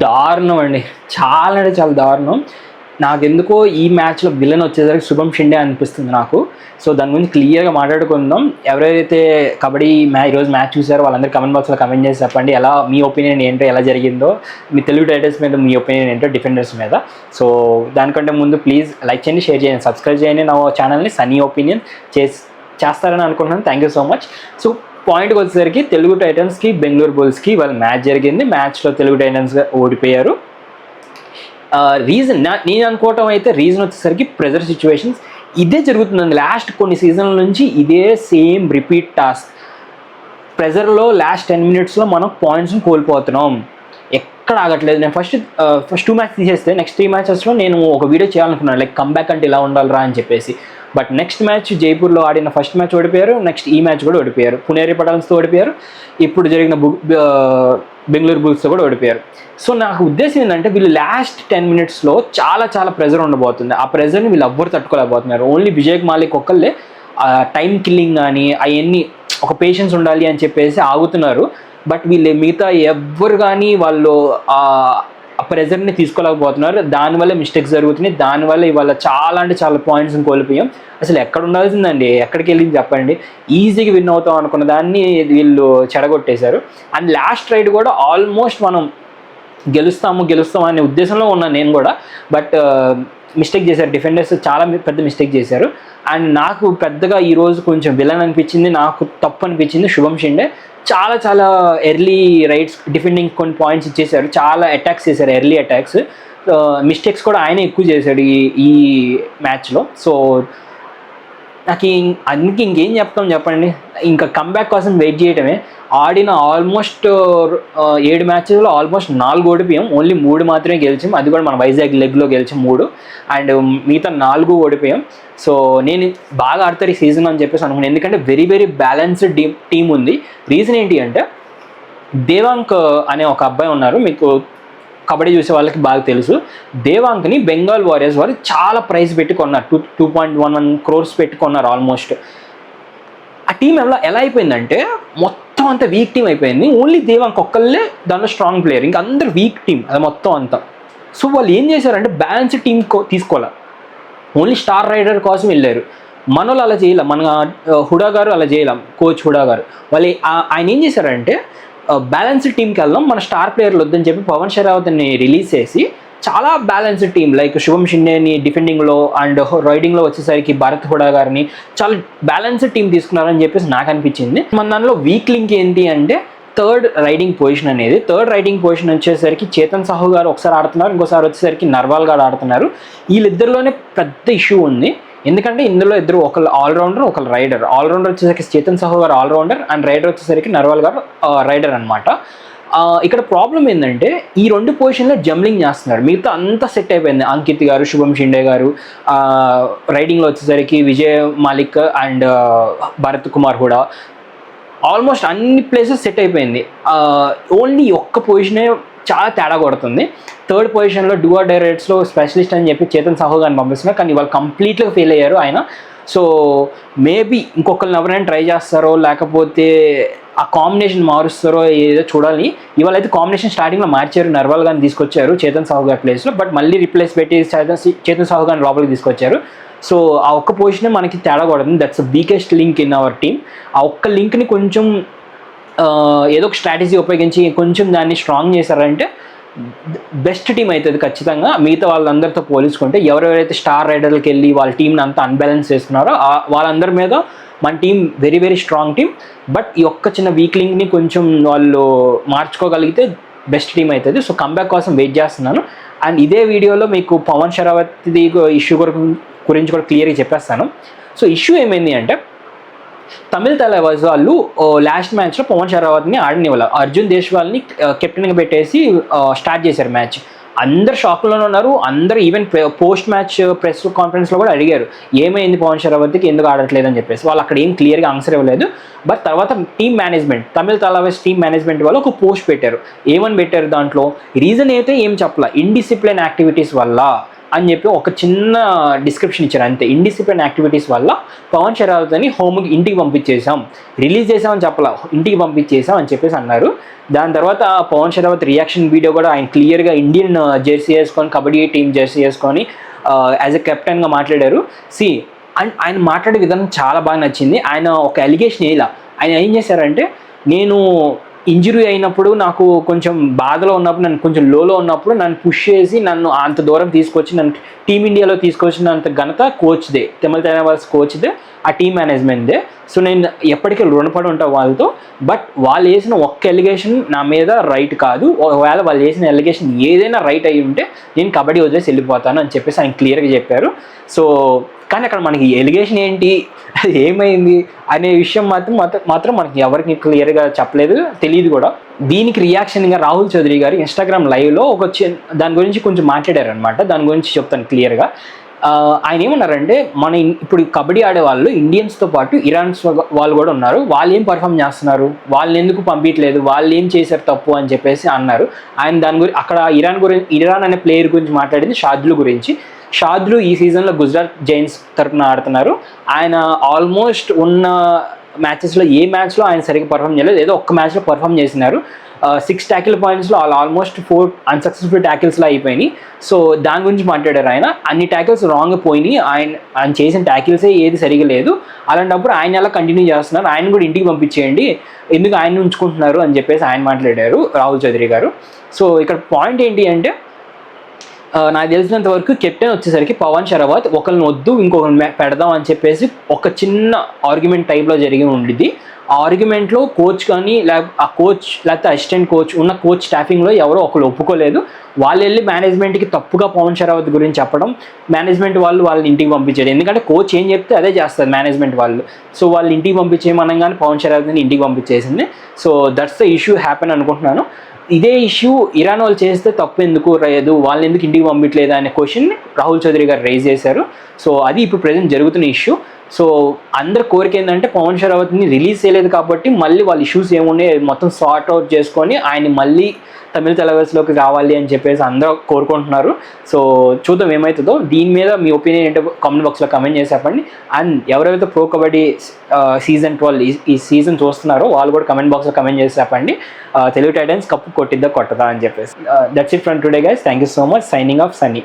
దారుణం అండి. చాలా అంటే చాలా దారుణం. నాకెందుకో ఈ మ్యాచ్‌లో విలన్ వచ్చేసరికి శుభం షిండే అనిపిస్తుంది నాకు. సో, దాని గురించి క్లియర్‌గా మాట్లాడుకుందాం. ఎవరైతే కబడ్డీ ఈరోజు మ్యాచ్ చూసారో వాళ్ళందరూ కామెంట్ బాక్స్‌లో కామెంట్ చేసి చెప్పండి. మీ ఒపీనియన్ ఏంటో, ఎలా జరిగిందో, మీ తెలుగు టైటన్స్ మీద మీ ఒపీనియన్ ఏంటో, డిఫెండర్స్ మీద. సో, దానికంటే ముందు ప్లీజ్ లైక్ చేయండి, షేర్ చేయండి, సబ్స్క్రైబ్ చేయండి నా ఛానల్‌ని సన్నీ ఒపీనియన్ చేస్తారని అనుకుంటున్నాను. Thank you so much. So, పాయింట్కి వచ్చేసరికి తెలుగు టైటన్స్కి బెంగళూరు బుల్స్కి వాళ్ళ మ్యాచ్ జరిగింది. మ్యాచ్లో తెలుగు టైటన్స్గా ఓడిపోయారు. రీజన్ నేను అనుకోవటం అయితే రీజన్ వచ్చేసరికి ప్రెజర్ సిచ్యువేషన్స్. ఇదే జరుగుతుందండి లాస్ట్ కొన్ని సీజన్ల నుంచి. ఇదే సేమ్ రిపీట్ టాస్క్. ప్రెజర్లో లాస్ట్ 10 minutesలో మనం పాయింట్స్ని కోల్పోతున్నాం. ఎక్కడ ఆగట్లేదు. నేను ఫస్ట్ 2 మ్యాచ్ తీసేస్తే నెక్స్ట్ 3 matchesలో నేను ఒక వీడియో చేయాలనుకున్నాను, లైక్ కంబ్యాక్ అంటే ఇలా ఉండాలిరా అని చెప్పేసి. బట్ నెక్స్ట్ మ్యాచ్ జైపూర్లో ఆడిన ఫస్ట్ మ్యాచ్ ఓడిపోయారు. నెక్స్ట్ ఈ మ్యాచ్ కూడా ఓడిపోయారు. పునేరి పటాన్స్తో ఓడిపోయారు. ఇప్పుడు జరిగిన బెంగళూరు బుల్స్తో కూడా ఓడిపోయారు. సో నాకు ఉద్దేశం ఏంటంటే వీళ్ళు లాస్ట్ 10 minutesలో చాలా చాలా ప్రెజర్ ఉండబోతుంది. ఆ ప్రెజర్ని వీళ్ళు ఎవ్వరు తట్టుకోలేకపోతున్నారు. ఓన్లీ విజయ్ మాలిక్ ఒక్కళ్ళే టైం కిల్లింగ్ కానీ అవన్నీ ఒక పేషెన్స్ ఉండాలి అని చెప్పేసి ఆగుతున్నారు. బట్ వీళ్ళు మిగతా ఎవ్వరు కానీ వాళ్ళు ఆ ప్రెజర్ని తీసుకోలేకపోతున్నారు. దానివల్ల మిస్టేక్స్ జరుగుతున్నాయి. దానివల్ల ఇవాళ చాలా అంటే చాలా పాయింట్స్ని కోల్పోయాం. అసలు ఎక్కడ ఉండాల్సిందండి, ఎక్కడికి వెళ్ళింది చెప్పండి. ఈజీగా విన్ అవుతాం అనుకున్న దాన్ని వీళ్ళు చెడగొట్టేశారు. అండ్ లాస్ట్ రైడ్ కూడా ఆల్మోస్ట్ మనం గెలుస్తాము అనే ఉద్దేశంలో ఉన్నాను నేను కూడా. బట్ మిస్టేక్ చేశారు డిఫెండర్స్, చాలా పెద్ద మిస్టేక్ చేశారు. అండ్ నాకు పెద్దగా ఈరోజు కొంచెం విలన్ అనిపించింది, నాకు తప్పు అనిపించింది శుభం షిండే. చాలా చాలా ఎర్లీ రైట్స్ డిఫెండింగ్ కొన్ని పాయింట్స్ ఇచ్చేశారు. చాలా అటాక్స్ చేశారు, ఎర్లీ అటాక్స్. మిస్టేక్స్ కూడా ఆయన ఎక్కువ చేశాడు ఈ మ్యాచ్లో. సో నాకు అందుకే ఇంకేం చెప్తాం చెప్పండి. ఇంకా కంబ్యాక్ కోసం వెయిట్ చేయడమే. ఆడిన ఆల్మోస్ట్ 7 matchesలో ఆల్మోస్ట్ 4 ఓడిపోయాం. ఓన్లీ 3 మాత్రమే గెలిచాం. అది కూడా మన వైజాగ్ లెగ్లో గెలిచాం 3. అండ్ మిగతా 4 ఓడిపోయాం. సో నేను బాగా ఆడతారు ఈ సీజన్ అని చెప్పేసి అనుకున్నాను. ఎందుకంటే వెరీ వెరీ బ్యాలెన్స్డ్ టీమ్ ఉంది. రీజన్ ఏంటి అంటే దేవాంక్ అనే ఒక అబ్బాయి ఉన్నారు, మీకు కబడ్డీ చూసే వాళ్ళకి బాగా తెలుసు. దేవాంక్ని బెంగాల్ వారియర్స్ వారు చాలా ప్రైస్ పెట్టి కొన్నారు. 2.11 crores పెట్టి కొన్నారు ఆల్మోస్ట్. ఆ టీం ఎలా అయిపోయిందంటే మొత్తం అంతా వీక్ టీం అయిపోయింది. ఓన్లీ దేవాంక్ ఒక్కళ్ళే దాంట్లో స్ట్రాంగ్ ప్లేయర్, ఇంకా అందరు వీక్ టీం అది మొత్తం అంతా. సో వాళ్ళు ఏం చేశారంటే బ్యాలెన్స్ టీం తీసుకోవాలి, ఓన్లీ స్టార్ రైడర్ కోసం వెళ్ళారు. మనోళ్ళు అలా చేయలేం, మన హుడా గారు అలా చేయలేం, కోచ్ హుడా గారు. వాళ్ళు ఆయన ఏం చేశారంటే బ్యాలెన్స్డ్ టీంకి వెళ్దాం, మన స్టార్ ప్లేయర్లు వద్దని చెప్పి పవన్ షరావత్ని రిలీజ్ చేసి చాలా బ్యాలెన్స్డ్ టీం లైక్ శుభం షిండేని డిఫెండింగ్లో అండ్ రైడింగ్లో వచ్చేసరికి భరత్ హుడా గారిని చాలా బ్యాలెన్స్డ్ టీం తీసుకున్నారని చెప్పేసి నాకు అనిపించింది. మన దానిలో వీక్ లింక్ ఏంటి అంటే థర్డ్ రైడింగ్ పొజిషన్ వచ్చేసరికి చేతన్ సాహు గారు ఒకసారి ఆడుతున్నారు, ఇంకోసారి వచ్చేసరికి నర్వాల్ గారు ఆడుతున్నారు. వీళ్ళిద్దరిలోనే పెద్ద ఇష్యూ ఉంది. ఎందుకంటే ఇందులో ఇద్దరు, ఒకళ్ళు ఆల్రౌండర్, ఒకళ్ళు రైడర్. ఆల్రౌండర్ వచ్చేసరికి చేతన్ సాహు గారు ఆల్రౌండర్ అండ్ రైడర్ వచ్చేసరికి నర్వాల్ గారు రైడర్ అనమాట. ఇక్కడ ప్రాబ్లం ఏంటంటే ఈ 2 పొజిషన్లో జంబ్లింగ్ చేస్తున్నారు. మిగతా అంతా సెట్ అయిపోయింది. అంకిత్ గారు, శుభం షిండే గారు, రైడింగ్లో వచ్చేసరికి విజయ్ మాలిక్ అండ్ భరత్ కుమార్ కూడా ఆల్మోస్ట్ అన్ని ప్లేసెస్ సెట్ అయిపోయింది. ఓన్లీ ఒక్క పొజిషనే చాలా తేడా కొడుతుంది. థర్డ్ పొజిషన్లో డూఆర్ డై రైడ్స్లో స్పెషలిస్ట్ అని చెప్పి చేతన్ సాహు గారిని పంపిస్తున్నారు, కానీ వాళ్ళు కంప్లీట్గా ఫెయిల్ అయ్యారు ఆయన. సో మేబీ ఇంకొకరిని ఎవరైనా ట్రై చేస్తారో లేకపోతే ఆ కాంబినేషన్ మారుస్తారో ఏదో చూడాలి. ఇవాళ అయితే కాంబినేషన్ స్టార్టింగ్లో మార్చారు, నర్వాల్ గారిని తీసుకొచ్చారు చేతన్ సాహు గారి ప్లేస్లో. బట్ మళ్ళీ రిప్లేస్ పెట్టి చేతన్ సాహు గారిని లోపలికి తీసుకొచ్చారు. సో ఆ ఒక్క పొజిషనే మనకి తేడా కొడుతుంది. That's weakest link in our team. ఆ ఒక్క లింక్ని కొంచెం ఏదో ఒక స్ట్రాటజీ ఉపయోగించి కొంచెం దాన్ని స్ట్రాంగ్ చేశారంటే బెస్ట్ టీం అవుతుంది ఖచ్చితంగా. మిగతా వాళ్ళందరితో పోల్చుకుంటే ఎవరెవరైతే స్టార్ రైడర్లకు వెళ్ళి వాళ్ళ టీంని అంతా అన్బ్యాలెన్స్ చేస్తున్నారో వాళ్ళందరి మీద మన team very very strong team. But ఈ ఒక్క చిన్న వీక్ లింక్ని కొంచెం వాళ్ళు మార్చుకోగలిగితే బెస్ట్ టీం అవుతుంది. సో కంబ్యాక్ కోసం వెయిట్ చేస్తున్నాను. అండ్ ఇదే వీడియోలో మీకు పవన్ షరావత్ది ఇష్యూ గురించి కూడా క్లియర్గా చెప్పేస్తాను. సో ఇష్యూ ఏమైంది అంటే తమిళ తలవాజ్ వాళ్ళు లాస్ట్ మ్యాచ్లో పవన్ షరావత్ని ఆడనివ్వాలి, అర్జున్ దేశ్వాల్ని కెప్టెన్గా పెట్టేసి స్టార్ట్ చేశారు మ్యాచ్. అందరు షాక్లోనే ఉన్నారు. అందరు ఈవెన్ పోస్ట్ మ్యాచ్ ప్రెస్ కాన్ఫరెన్స్లో కూడా అడిగారు ఏమైంది పవన్ షరావత్కి ఎందుకు ఆడట్లేదు అని చెప్పేసి. వాళ్ళు అక్కడ ఏం క్లియర్గా ఆన్సర్ ఇవ్వలేదు. బట్ తర్వాత టీమ్ మేనేజ్మెంట్, తమిళ తలవాజ్ టీమ్ మేనేజ్మెంట్ వాళ్ళు ఒక పోస్ట్ పెట్టారు. ఏమని పెట్టారు దాంట్లో రీజన్ అయితే ఏం చెప్పాల, ఇండిసిప్లిన్ యాక్టివిటీస్ వల్ల అని చెప్పి ఒక చిన్న డిస్క్రిప్షన్ ఇచ్చారు అంతే. ఇండిసిప్లిన్ యాక్టివిటీస్ వల్ల పవన్ షరావత్ని హోమ్కి ఇంటికి పంపించేసాం, రిలీజ్ చేసామని చెప్పాల, ఇంటికి పంపించేసాం అని చెప్పేసి అన్నారు. దాని తర్వాత పవన్ షరావత్ రియాక్షన్ వీడియో కూడా ఆయన క్లియర్గా ఇండియన్ జెర్సీ వేసుకొని, కబడ్డీ టీం జెర్సీ వేసుకొని యాజ్ ఎ కెప్టెన్గా మాట్లాడారు. ఆయన మాట్లాడే విధానం చాలా బాగా నచ్చింది. ఆయన ఒక అలిగేషన్ ఇలా ఆయన ఏం చేశారంటే, నేను ఇంజురీ అయినప్పుడు, నాకు కొంచెం బాధలో ఉన్నప్పుడు, నన్ను కొంచెం లోలో ఉన్నప్పుడు నన్ను పుష్ చేసి నన్ను అంత దూరం తీసుకొచ్చి నన్ను టీమిండియాలో తీసుకొచ్చినంత ఘనత కోచ్దే, తిమ్మల తైనావాల్స్ కోచ్దే, ఆ టీం మేనేజ్మెంట్దే. సో నేను ఎప్పటికీ రుణపడి ఉంటాను వాళ్ళతో. బట్ వాళ్ళు వేసిన ఒక్క ఎలిగేషన్ నా మీద రైట్ కాదు, ఒకవేళ వాళ్ళు వేసిన ఎలిగేషన్ ఏదైనా రైట్ అయ్యి ఉంటే నేను కబడ్డీ వదిలేసి వెళ్ళిపోతాను అని చెప్పేసి ఆయన క్లియర్గా చెప్పారు. సో కానీ అక్కడ మనకి ఎలిగేషన్ ఏంటి, అది ఏమైంది అనే విషయం మాత్రం మనకి ఎవరికి క్లియర్గా చెప్పలేదు, తెలియదు కూడా. దీనికి రియాక్షన్గా రాహుల్ చౌదరి గారు ఇన్స్టాగ్రామ్ లైవ్లో దాని గురించి కొంచెం మాట్లాడారు అనమాట. దాని గురించి చెప్తాను క్లియర్గా. ఆయన ఏమన్నారంటే, ఇప్పుడు కబడ్డీ ఆడే వాళ్ళు ఇండియన్స్తో పాటు ఇరాన్స్ వాళ్ళు కూడా ఉన్నారు, వాళ్ళు ఏం పర్ఫామ్ చేస్తున్నారు, వాళ్ళని ఎందుకు పంపించలేదు, వాళ్ళు ఏం చేశారు తప్పు అని చెప్పేసి అన్నారు. ఆయన దాని గురించి అక్కడ ఇరాన్ అనే ప్లేయర్ గురించి మాట్లాడింది షాద్లు గురించి. షాద్లు ఈ సీజన్లో గుజరాత్ జైన్స్ తరఫున ఆడుతున్నారు. ఆయన ఆల్మోస్ట్ ఉన్న మ్యాచెస్లో ఏ మ్యాచ్లో ఆయన సరిగ్గా పర్ఫామ్ చేయలేదు, ఏదో ఒక్క మ్యాచ్లో పర్ఫామ్ చేసినారు. 6 ట్యాకిల్ పాయింట్స్లో ఆల్మోస్ట్ 4 అన్సక్సెస్ఫుల్ ట్యాకిల్స్లో అయిపోయినాయి. సో దాని గురించి మాట్లాడారు ఆయన. అన్ని ట్యాకిల్స్ రాంగ్ పోయినాయి, ఆయన చేసిన ట్యాకిల్సే ఏది సరిగా లేదు, అలాంటప్పుడు ఆయన ఎలా కంటిన్యూ చేస్తున్నారు, ఆయన కూడా ఇంటికి పంపించేయండి, ఎందుకు ఆయన ఉంచుకుంటున్నారు అని చెప్పేసి ఆయన మాట్లాడారు రాహుల్ చౌదరి గారు. సో ఇక్కడ పాయింట్ ఏంటి అంటే, నాకు తెలిసినంత వరకు కెప్టెన్ వచ్చేసరికి పవన్ షరావత్ ఒకరిని వద్దు ఇంకొకరిని పెడదాం అని చెప్పేసి ఒక చిన్న ఆర్గ్యుమెంట్ టైప్లో జరిగి ఉండిద్ది. ఆ ఆర్గ్యుమెంట్లో కోచ్ కానీ ఆ కోచ్ లేకపోతే అసిస్టెంట్ కోచ్ ఉన్న కోచ్ స్టాఫింగ్లో ఎవరో ఒకరు ఒప్పుకోలేదు. వాళ్ళు వెళ్ళి మేనేజ్మెంట్కి తప్పుగా పవన్ షరావత్ గురించి చెప్పడం, మేనేజ్మెంట్ వాళ్ళని ఇంటికి పంపించారు. ఎందుకంటే కోచ్ ఏం చెప్తే అదే చేస్తారు మేనేజ్మెంట్ వాళ్ళు. సో వాళ్ళు ఇంటికి పంపించేయమనగానే పవన్ షరావత్ని ఇంటికి పంపించేసింది. So that's the issue happen అనుకుంటున్నాను. ఇదే ఇష్యూ ఇరాన్ వాళ్ళు చేస్తే తప్పు ఎందుకు లేదు, వాళ్ళని ఎందుకు ఇంటికి పంపించలేదు అనే క్వశ్చన్ రాహుల్ చౌదరి గారు రైజ్ చేశారు. సో అది ఇప్పుడు ప్రజెంట్ జరుగుతున్న ఇష్యూ. సో అందరి కోరిక ఏంటంటే పవన్ షరావత్ని రిలీజ్ చేయలేదు కాబట్టి మళ్ళీ వాళ్ళ ఇష్యూస్ ఏమున్నాయి మొత్తం సార్ట్ అవుట్ చేసుకొని ఆయన మళ్ళీ తమిళ టెలివిజన్లోకి రావాలి అని చెప్పేసి అందరూ కోరుకుంటున్నారు. సో చూద్దాం ఏమవుతుందో. దీని మీద మీ ఒపీనియన్ ఏంటో కామెంట్ బాక్స్లో కమెంట్ చేసి చెప్పండి. అండ్ ఎవరైతే ప్రో కబడ్డీ సీజన్ 12 ఈ సీజన్ చూస్తున్నారో వాళ్ళు కూడా కమెంట్ బాక్స్లో కమెంట్ చేసి చెప్పండి, తెలుగు టైటన్స్ కప్పు కొట్టిద్దా కొట్టదా అని చెప్పేసి. That's it from today guys. Thank you so much. Signing off Sunny.